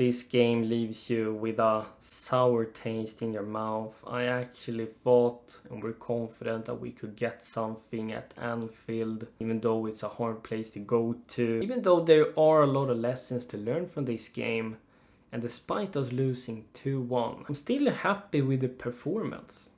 This game leaves you with a sour taste in your mouth. I actually thought and we're confident that we could get something at Anfield, even though it's a hard place to go to. Even though there are a lot of lessons to learn from this game, and despite us losing 2-1, I'm still happy with the performance.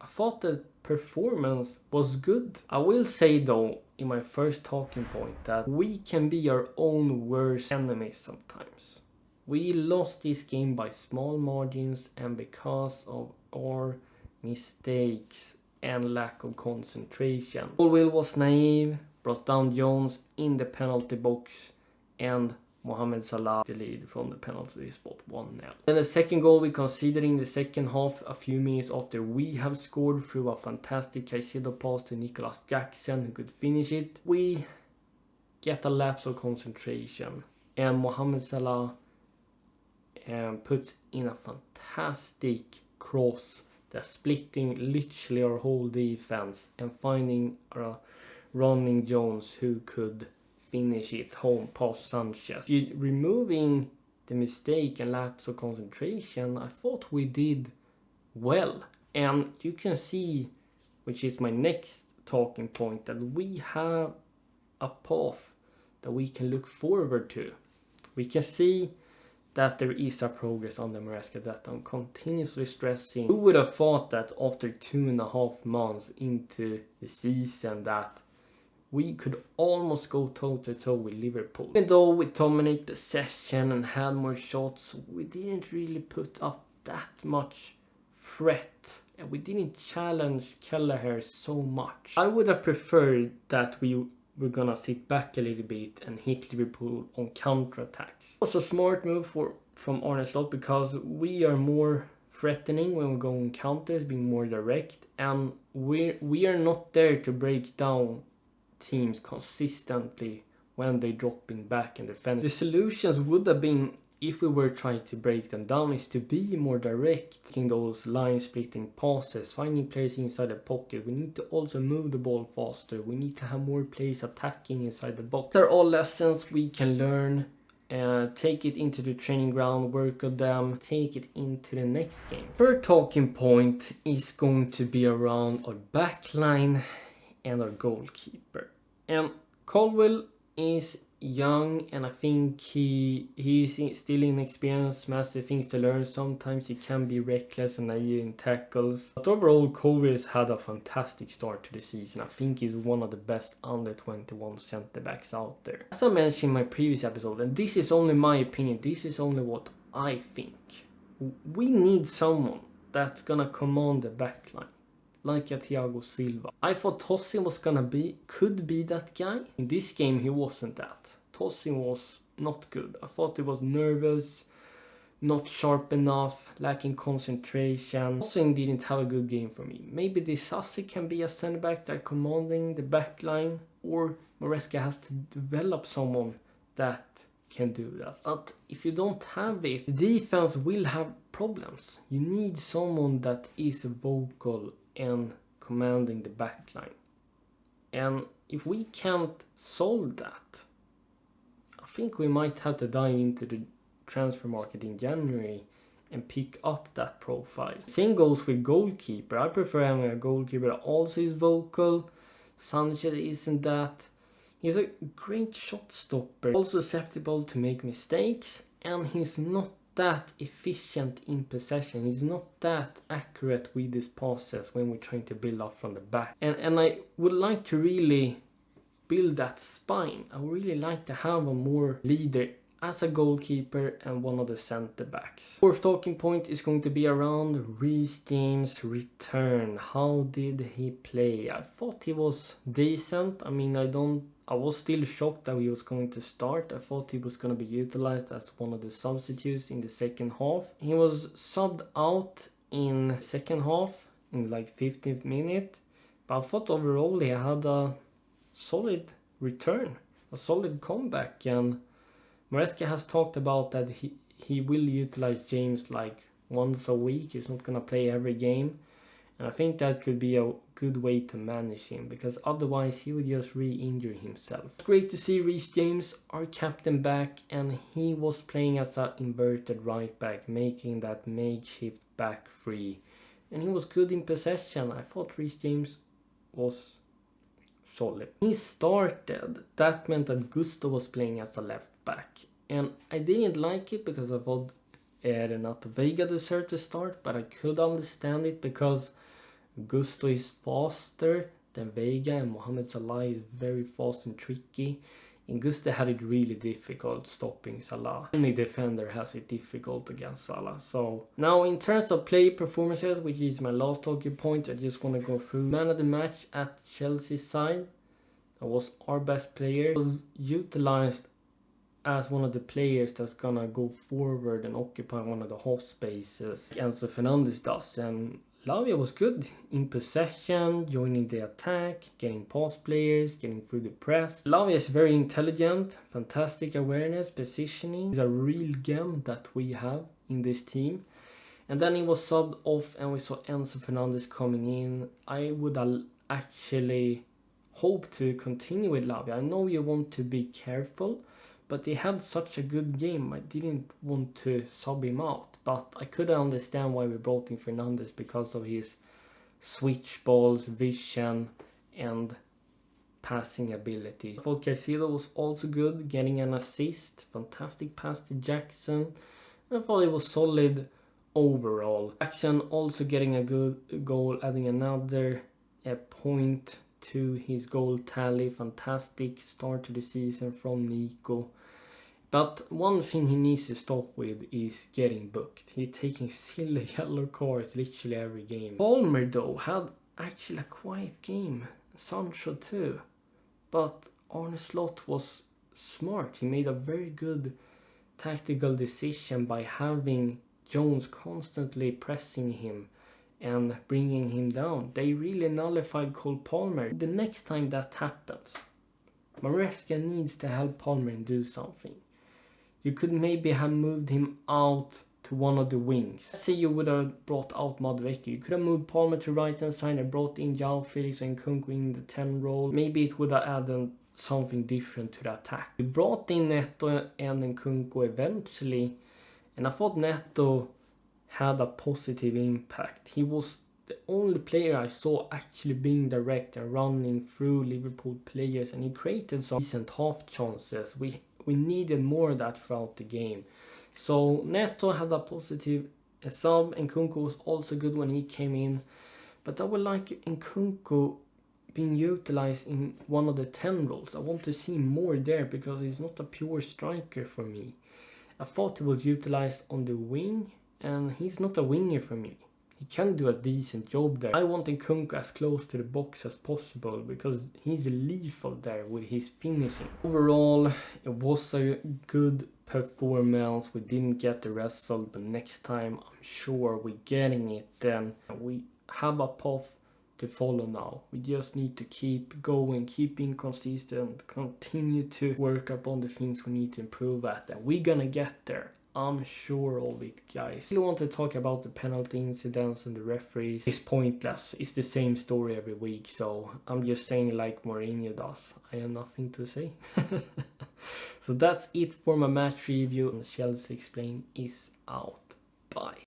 I thought the performance was good. I will say though, in my first talking point, that we can be our own worst enemies sometimes. We lost this game by small margins and because of our mistakes and lack of concentration. Colwill was naive, brought down Jones in the penalty box, and Mohamed Salah the lead from the penalty spot 1-0. Then the second goal we conceded in the second half, a few minutes after we have scored through a fantastic Caicedo pass to Nicholas Jackson who could finish it. We get a lapse of concentration and Mohamed Salah puts in a fantastic cross that's splitting literally our whole defense and finding a running Jones who could finish it home past Sanchez. Removing the mistake and lapse of concentration, I thought we did well. And you can see, which is my next talking point, that we have a path that we can look forward to. We can see that there is a progress under Maresca that I'm continuously stressing. Who would have thought that after 2.5 months into the season that we could almost go toe-to-toe with Liverpool. Even though we dominated the session and had more shots, we didn't really put up that much threat. And we didn't challenge Kelleher so much. I would have preferred that we were gonna sit back a little bit and hit Liverpool on counter-attacks. It was a smart move from Arne Slot because we are more threatening when we go on counters, being more direct, and we are not there to break down teams consistently when they dropping back and defend. The solutions would have been, if we were trying to break them down, is to be more direct, taking those line splitting passes, finding players inside the pocket. We need to also move the ball faster. We need to have more players attacking inside the box. They're all lessons we can learn, take it into the training ground, work on them, take it into the next game. Third talking point is going to be around our backline and our goalkeeper. Colwill is young and I think he's still inexperienced, massive things to learn. Sometimes he can be reckless and naive in tackles. But overall, Colwill has had a fantastic start to the season. I think he's one of the best under 21 centre backs out there. As I mentioned in my previous episode, and this is only my opinion, this is only what I think, we need someone that's gonna command the backline, like a Thiago Silva. I thought Tosin could be that guy. In this game he wasn't that. Tosin was not good. I thought he was nervous, not sharp enough, lacking concentration. Tosin didn't have a good game for me. Maybe Disasi can be a centre back that commanding the back line, or Maresca has to develop someone that can do that. But if you don't have it, the defense will have problems. You need someone that is vocal and commanding the backline. And if we can't solve that, I think we might have to dive into the transfer market in January and pick up that profile. Same goes with goalkeeper. I prefer having a goalkeeper that also is vocal. Sanchez isn't that. He's a great shot stopper, also susceptible to make mistakes, and he's not that efficient in possession. He's not that accurate with his passes when we're trying to build up from the back. And I would like to really build that spine. I would really like to have a more leader as a goalkeeper and one of the centre backs. Fourth talking point is going to be around Reece James' return. How did he play? I thought he was decent. I mean, I was still shocked that he was going to start. I thought he was going to be utilized as one of the substitutes in the second half. He was subbed out in the second half in like 15th minute. But I thought overall he had a solid return, a solid comeback. And Maresca has talked about that he will utilize James like once a week. He's not going to play every game. And I think that could be a good way to manage him, because otherwise he would just re-injure himself. It's great to see Reece James, our captain, back, and he was playing as an inverted right back, making that makeshift back free. And he was good in possession. I thought Reece James was solid. He started. That meant that Gusto was playing as a left back. And I didn't like it because I thought Renato Veiga deserved to start, but I could understand it because Gusto is faster than Veiga and Mohamed Salah is very fast and tricky. And Gusto had it really difficult stopping Salah. Any defender has it difficult against Salah. So now in terms of play performances, which is my last talking point, I just want to go through man of the match at Chelsea's side. That was our best player. He was utilized as one of the players that's gonna go forward and occupy one of the half spaces Enzo Fernandez does. And Lavia was good in possession, joining the attack, getting past players, getting through the press. Lavia is very intelligent, fantastic awareness, positioning. He's a real gem that we have in this team. And then he was subbed off and we saw Enzo Fernandez coming in. I would actually hope to continue with Lavia. I know you want to be careful, but he had such a good game, I didn't want to sub him out. But I couldn't understand why we brought in Fernandez, because of his switch balls, vision, and passing ability. I thought Caicedo was also good, getting an assist. Fantastic pass to Jackson. I thought it was solid overall. Jackson also getting a good goal, adding another point to his goal tally. Fantastic start to the season from Nico. But one thing he needs to stop with is getting booked. He's taking silly yellow cards literally every game. Palmer though had actually a quiet game. Sancho too. But Arne Slot was smart. He made a very good tactical decision by having Jones constantly pressing him and bringing him down. They really nullified Cole Palmer. The next time that happens, Maresca needs to help Palmer and do something. You could maybe have moved him out to one of the wings. Let's say you would have brought out Madueke. You could have moved Palmer to right hand side and brought in João Felix and Nkunku in the 10 role. Maybe it would have added something different to the attack. We brought in Neto and Nkunku eventually, and I thought Neto had a positive impact. He was the only player I saw actually being direct and running through Liverpool players, and he created some decent half chances. We needed more of that throughout the game. So Neto had a positive sub. Nkunku was also good when he came in. But I would like Nkunku being utilized in one of the 10 roles. I want to see more there because he's not a pure striker for me. I thought he was utilized on the wing, and he's not a winger for me. He can do a decent job there. I want Nkunku as close to the box as possible because he's lethal there with his finishing. Overall, it was a good performance. We didn't get the result, but next time I'm sure we're getting it then. We have a path to follow now. We just need to keep going, keep being consistent, continue to work upon the things we need to improve at, and we're gonna get there. I'm sure of it, guys. I really want to talk about the penalty incidents and the referees. It's pointless. It's the same story every week, so I'm just saying like Mourinho does. I have nothing to say. So that's it for my match review. Chelsea Explained is out. Bye.